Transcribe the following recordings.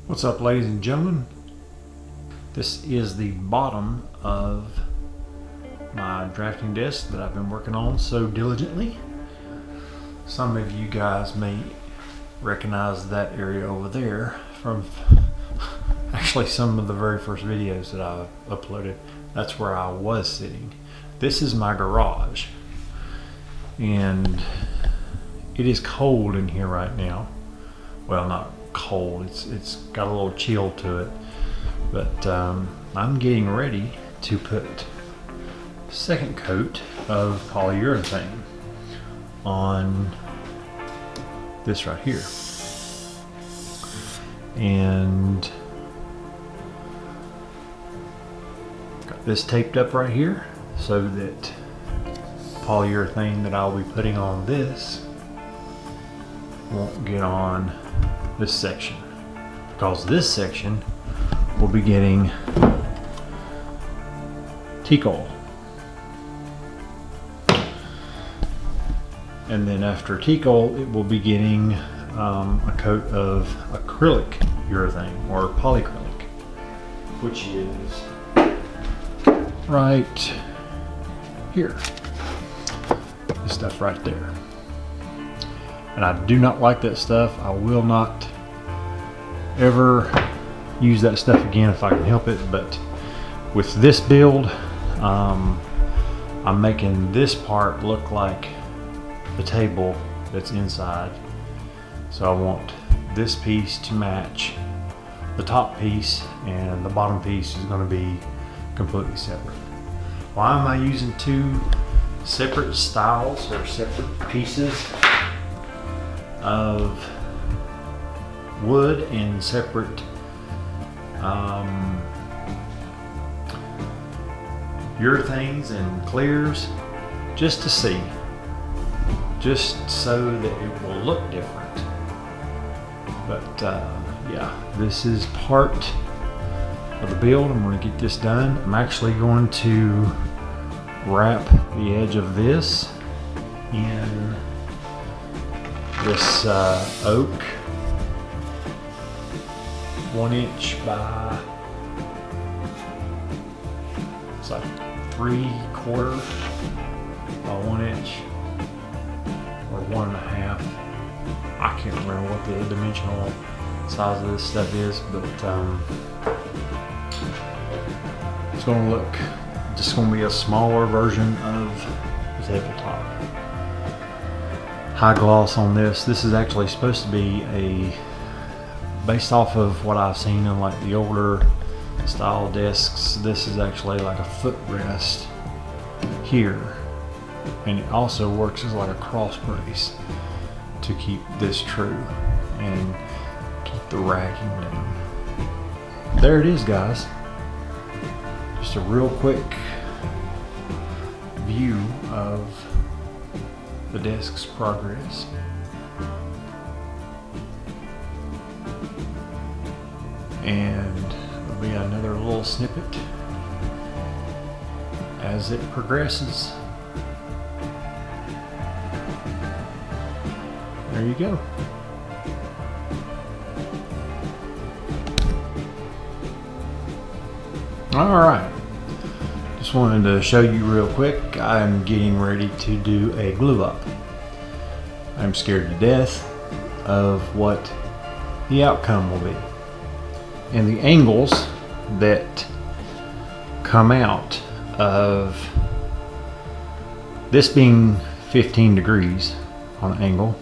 What's up, ladies and gentlemen? This is the bottom of my drafting desk that I've been working on so diligently. Some of you guys may recognize that area over there from actually some of the very first videos that I uploaded. That's where I was sitting. This is my garage, and it is cold in here right now. Well, not cold, it's got a little chill to it, but I'm getting ready to put second coat of polyurethane on this right here, and got this taped up right here so that polyurethane that I'll be putting on this won't get on this section, because this section will be getting teak oil, and then after teak oil it will be getting a coat of acrylic urethane or polyacrylic, which is right here, this stuff right there. And I do not like that stuff. I will not ever use that stuff again if I can help it. But with this build, I'm making this part look like the table that's inside. So I want this piece to match the top piece, and the bottom piece is going to be completely separate. Why am I using two separate styles or separate pieces of wood and separate urethanes and clears? Just to see, just so that it will look different. But yeah, this is part of the build. I'm going to get this done. I'm actually going to wrap the edge of this in this oak 1 inch by, it's like 3/4 by 1 inch or 1.5. I can't remember what the dimensional size of this stuff is, but it's going to look just going to be a smaller version of the tabletop. High gloss on this. This is actually supposed to be based off of what I've seen in like the older style desks. This is actually like a footrest here, and it also works as like a cross brace to keep this true and keep the racking down. There it is, guys. Just a real quick view of the desk's progress. And there'll be another little snippet as it progresses. There you go. All right. Just wanted to show you real quick. I'm getting ready to do a glue up. I'm scared to death of what the outcome will be, and the angles that come out of this being 15 degrees on an angle,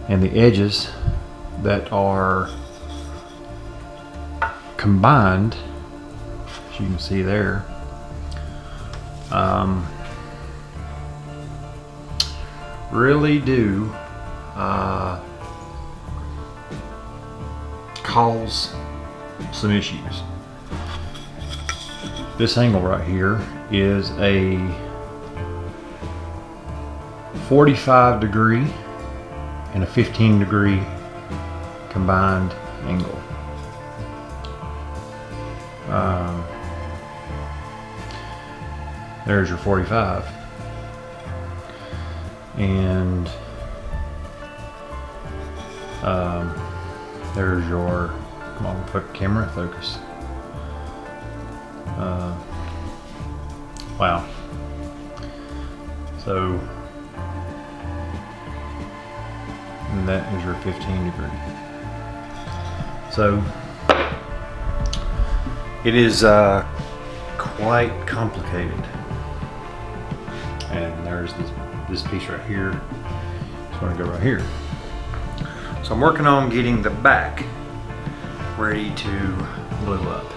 and the edges that are combined, as you can see there, really do cause some issues. This angle right here is a 45 degree and a 15 degree combined angle. There's your 45, and there's your Come on, camera, focus. Wow. So, and that is your 15 degree. So, it is quite complicated. And there's this piece right here. It's going to go right here. So I'm working on getting the back ready to glue up.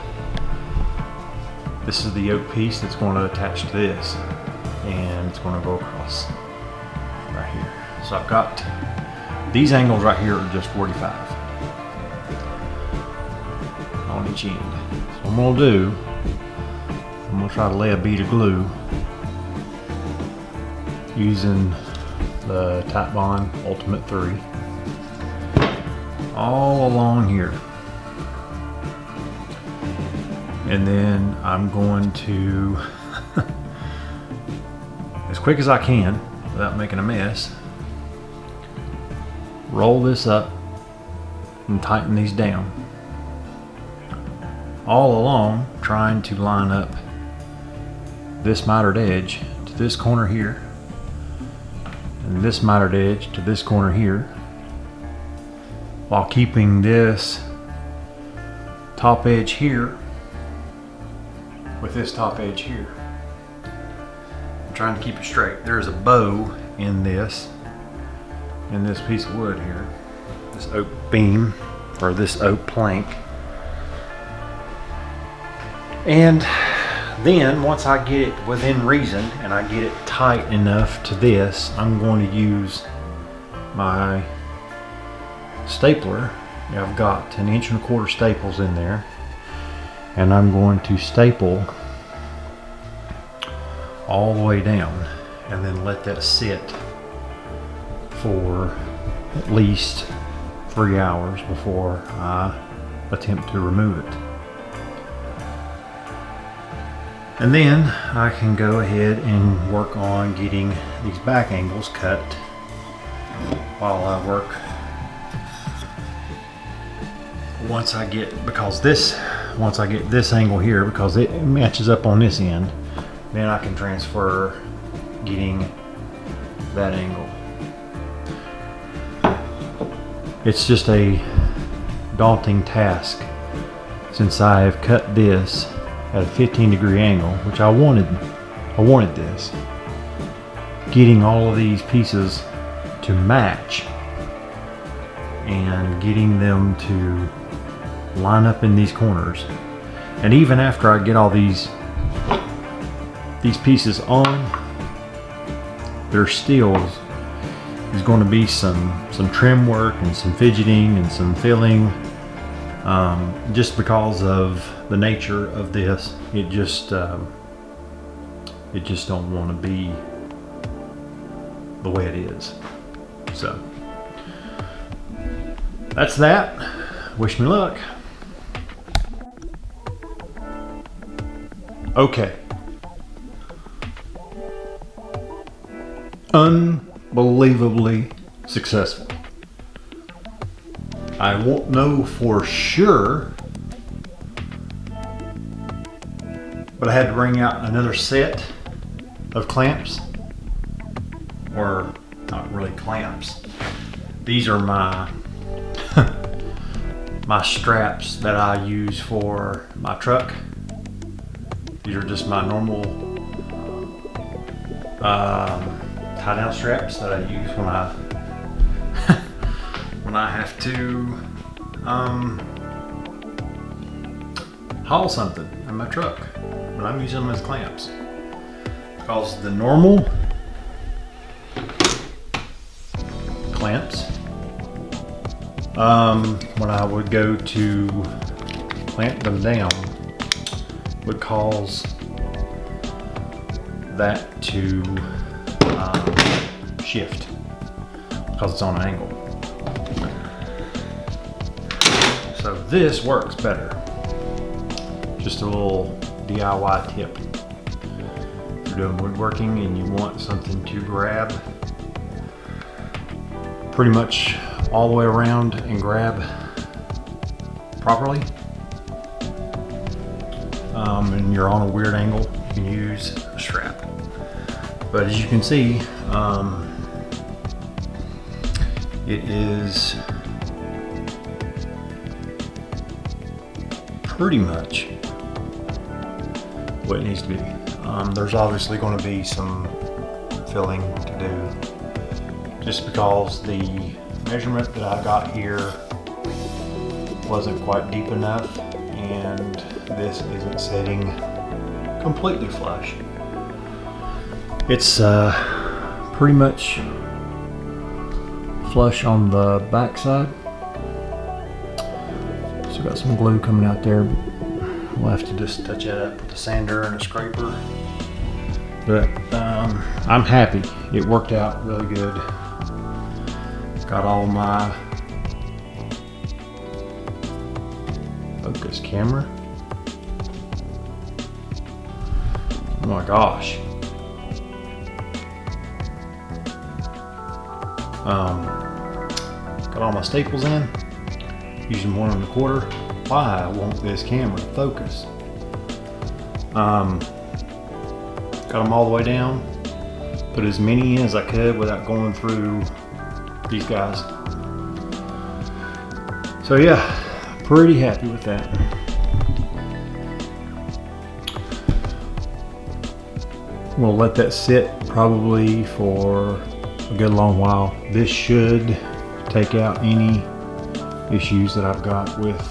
This is the yoke piece that's going to attach to this, and it's going to go across right here. So I've got these angles right here are just 45 on each end. So what I'm going to do, I'm going to try to lay a bead of glue using the Titebond Ultimate 3 all along here. And then I'm going to, as quick as I can, without making a mess, roll this up and tighten these down. All along, trying to line up this mitered edge to this corner here, and this mitered edge to this corner here, while keeping this top edge here with this top edge here. I'm trying to keep it straight. There's a bow in this piece of wood here, this oak beam or this oak plank. And then once I get it within reason and I get it tight enough to this, I'm going to use my stapler. I've got 1 1/4 inch staples in there, and I'm going to staple all the way down and then let that sit for at least 3 hours before I attempt to remove it. And then I can go ahead and work on getting these back angles cut while I work. Once I get this angle here, because it matches up on this end, then I can transfer getting that angle. It's just a daunting task since I have cut this at a 15 degree angle, which I wanted this. Getting all of these pieces to match and getting them to line up in these corners. And even after I get all these pieces on, there still is going to be some trim work and some fidgeting and some filling, just because of the nature of this. It just don't want to be the way it is. So that's that. Wish me luck. Okay. Unbelievably successful. I won't know for sure, but I had to bring out another set of clamps, or not really clamps. These are my my straps that I use for my truck. These are just my normal tie down straps that I use when I when I have to haul something in my truck, but I'm using them as clamps because the normal clamps, when I would go to clamp them down, would cause that to shift because it's on an angle. So this works better. Just a little DIY tip. If you're doing woodworking and you want something to grab pretty much all the way around and grab properly, and you're on a weird angle, you can use a strap. But as you can see, it is pretty much what it needs to be. There's obviously going to be some filling to do, just because the measurement that I got here wasn't quite deep enough, and this isn't sitting completely flush. It's pretty much flush on the back side. So got some glue coming out there. We'll have to just touch that up with a sander and a scraper. But I'm happy. It worked out really good. Got all my focus camera. Oh my gosh. Got all my staples in, using 1 1/4. Why I want this camera focus. Got them all the way down, put as many in as I could without going through these guys. So yeah, pretty happy with that. We'll let that sit probably for a good long while. This should take out any issues that I've got with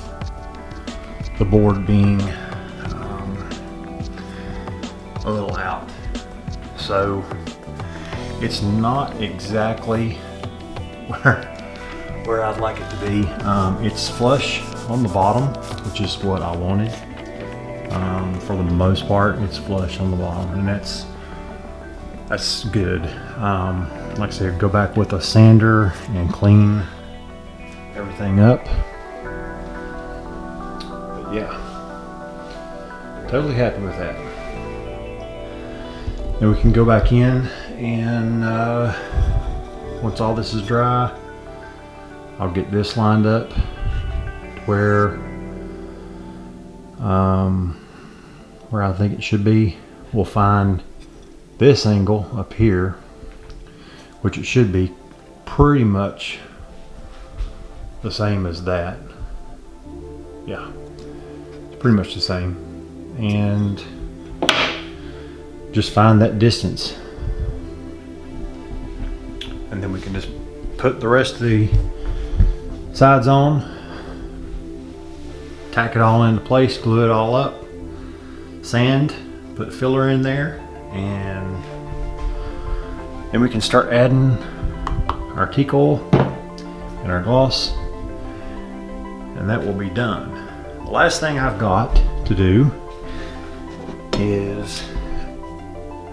the board being a little out. So it's not exactly where I'd like it to be. It's flush on the bottom, which is what I wanted. For the most part, it's flush on the bottom, and that's good. Like I said, go back with a sander and clean everything up. But yeah, totally happy with that. Then we can go back in, and once all this is dry, I'll get this lined up where I think it should be. We'll find this angle up here, which it should be pretty much the same as that. Yeah, it's pretty much the same. And just find that distance. And then we can just put the rest of the sides on, tack it all into place, glue it all up, sand, put filler in there, and then we can start adding our teak oil and our gloss, and that will be done. The last thing I've got to do is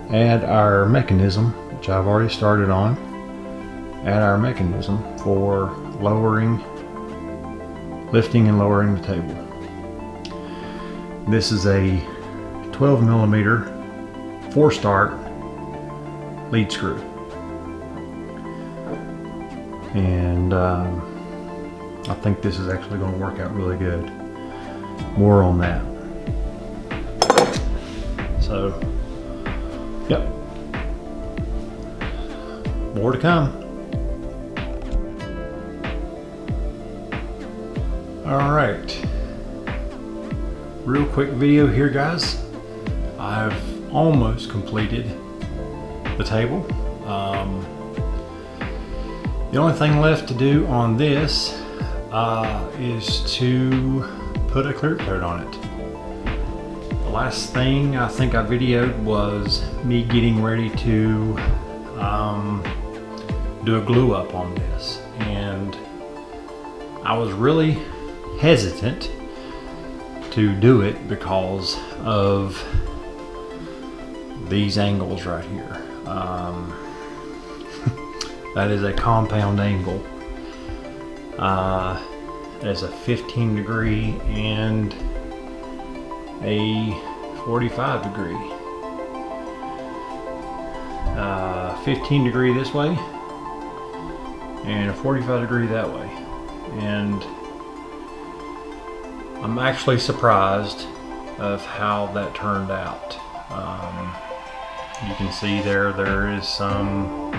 add our mechanism, which I've already started on. Add our mechanism for lifting and lowering the table. This is a 12mm 4-start lead screw, and I think this is actually going to work out really good. More on that. So, yep, more to come. All right, real quick video here, guys. I've almost completed the table. The only thing left to do on this is to put a clear coat on it. The last thing I think I videoed was me getting ready to do a glue up on this, and I was really hesitant to do it because of these angles right here. That is a compound angle. There's a 15 degree and a 45 degree. 15 degree this way and a 45 degree that way. And I'm actually surprised of how that turned out. You can see there is some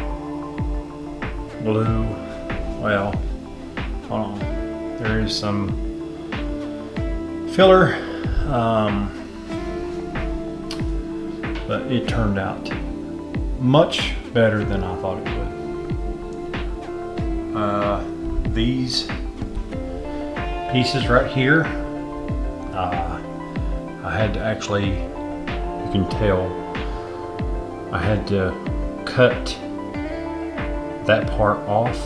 glue. Well, hold on. There is some filler, but it turned out much better than I thought it would. These pieces right here, I had to actually, you can tell, I had to cut that part off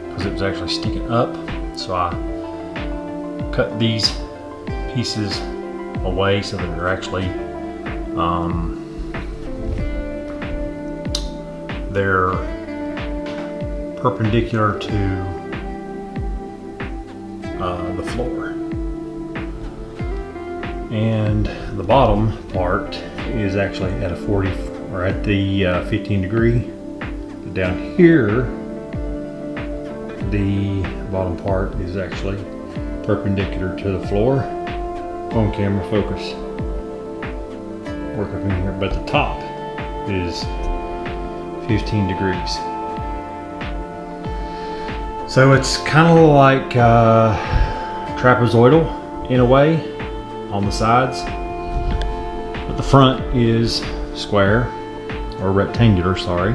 because it was actually sticking up. So I cut these pieces away so that they're actually they're perpendicular to the floor. And the bottom part is actually at a 40 or at the 15 degree. But down here, the bottom part is actually perpendicular to the floor. On camera focus. Work up in here, but the top is 15 degrees. So it's kind of like trapezoidal in a way on the sides, but the front is square or rectangular, sorry.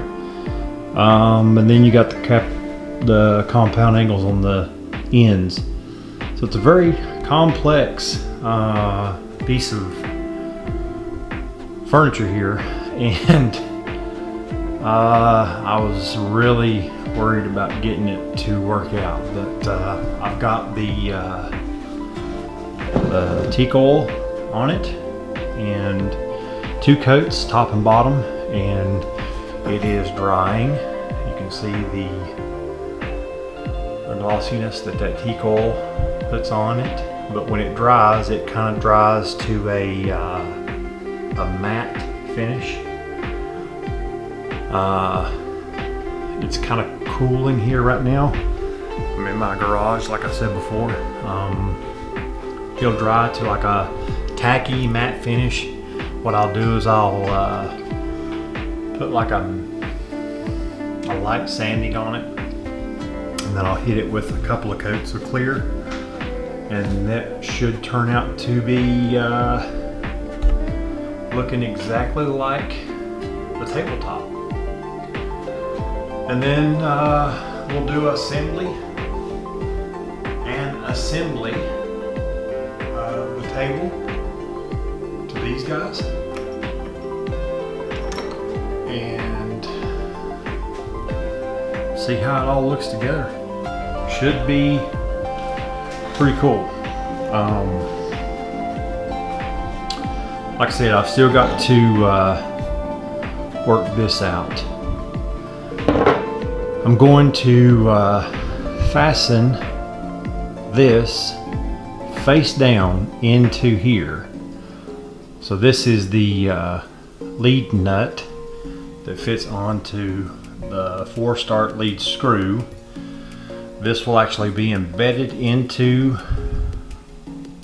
And then you got the compound angles on the ends. So it's a very complex piece of furniture here, and I was really worried about getting it to work out, but I've got the teak oil on it and 2 coats, top and bottom, and it is drying. You can see the glossiness that teak oil puts on it, but when it dries, it kind of dries to a matte finish. It's kind of cool in here right now. I'm in my garage, like I said before. It'll dry to like a tacky matte finish. What I'll do is I'll put like a light sanding on it, and then I'll hit it with a couple of coats of clear, and that should turn out to be looking exactly like the tabletop. And then we'll do assembly of the table to these guys, and see how it all looks together. Should be pretty cool. Like I said, I've still got to work this out. I'm going to fasten this face down into here. So this is the lead nut that fits onto the 4-start lead screw. This will actually be embedded into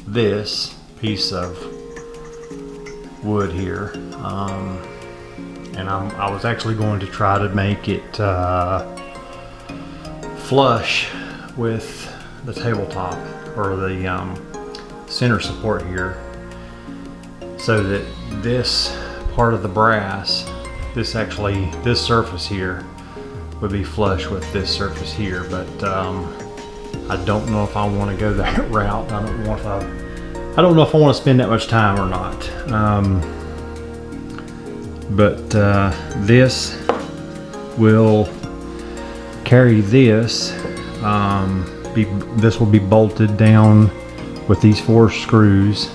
this piece of wood here, and I was actually going to try to make it flush with the tabletop or the center support here, so that this part of the brass, this surface here, would be flush with this surface here. But I don't know if I want to go that route. I don't know if I want to spend that much time or not. But this will carry this. This will be bolted down with these 4 screws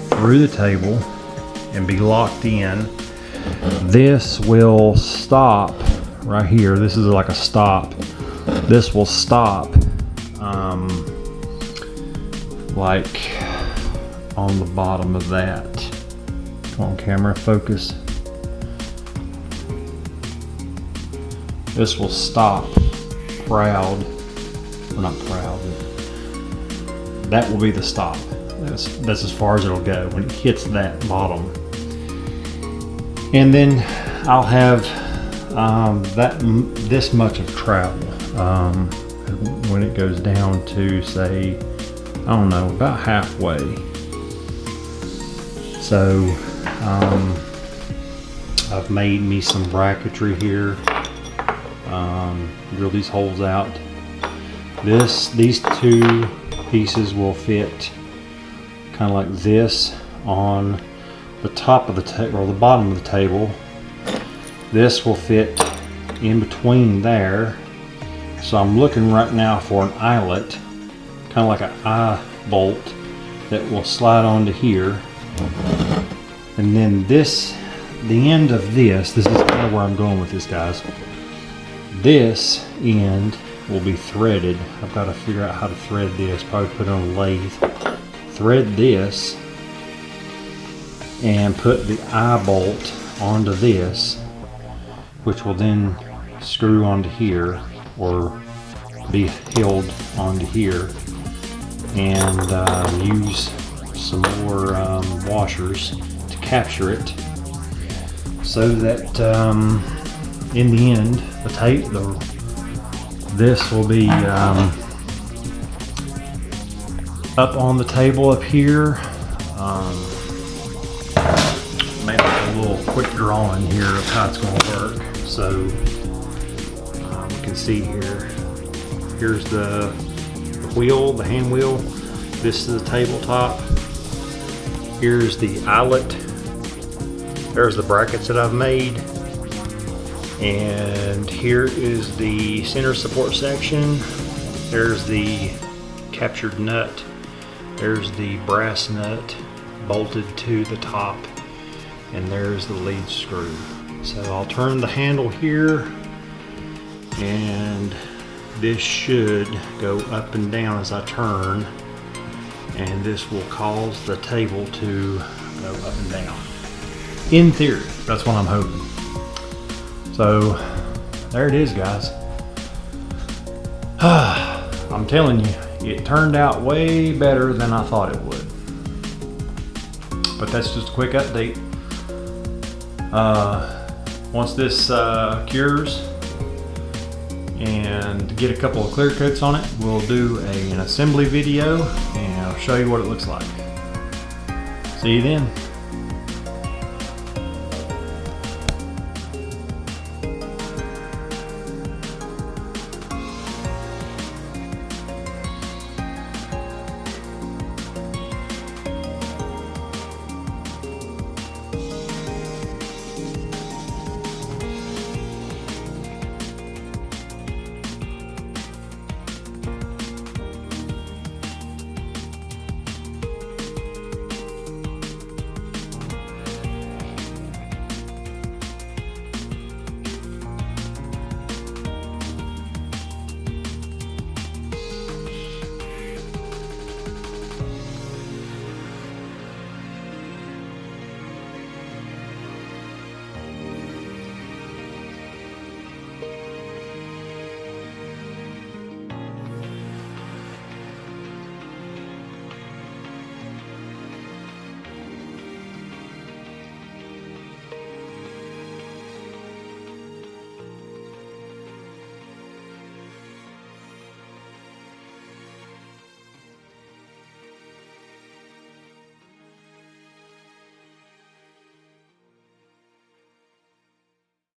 through the table and be locked in. This will stop right here. This is like a stop. This will stop like on the bottom of that. Come on, camera, focus. This will stop proud, or not proud, that will be the stop. That's as far as it'll go when it hits that bottom. And then I'll have this much of travel when it goes down to, say, I don't know, about halfway. So I've made me some bracketry here. Drill these holes out. These two pieces will fit kind of like this on the top of the table or the bottom of the table. This will fit in between there. So I'm looking right now for an eyelet, kind of like an eye bolt that will slide onto here. And then this, the end of this is kind of where I'm going with this, guys. This end will be threaded. I've got to figure out how to thread this, probably put it on a lathe. Thread this and put the eye bolt onto this, which will then screw onto here or be held onto here, and use some more washers to capture it, so that in the end this will be up on the table up here. Maybe a little quick drawing here of how it's going to work. So you can see here, here's the wheel, the hand wheel. This is the tabletop. Here's the eyelet. There's the brackets that I've made. And here is the center support section. There's the captured nut. There's the brass nut bolted to the top. And there's the lead screw. So I'll turn the handle here, and this should go up and down as I turn, and this will cause the table to go up and down. In theory, that's what I'm hoping. So there it is, guys. I'm telling you, it turned out way better than I thought it would. But that's just a quick update. Once this cures and get a couple of clear coats on it, we'll do an assembly video and I'll show you what it looks like. See you then.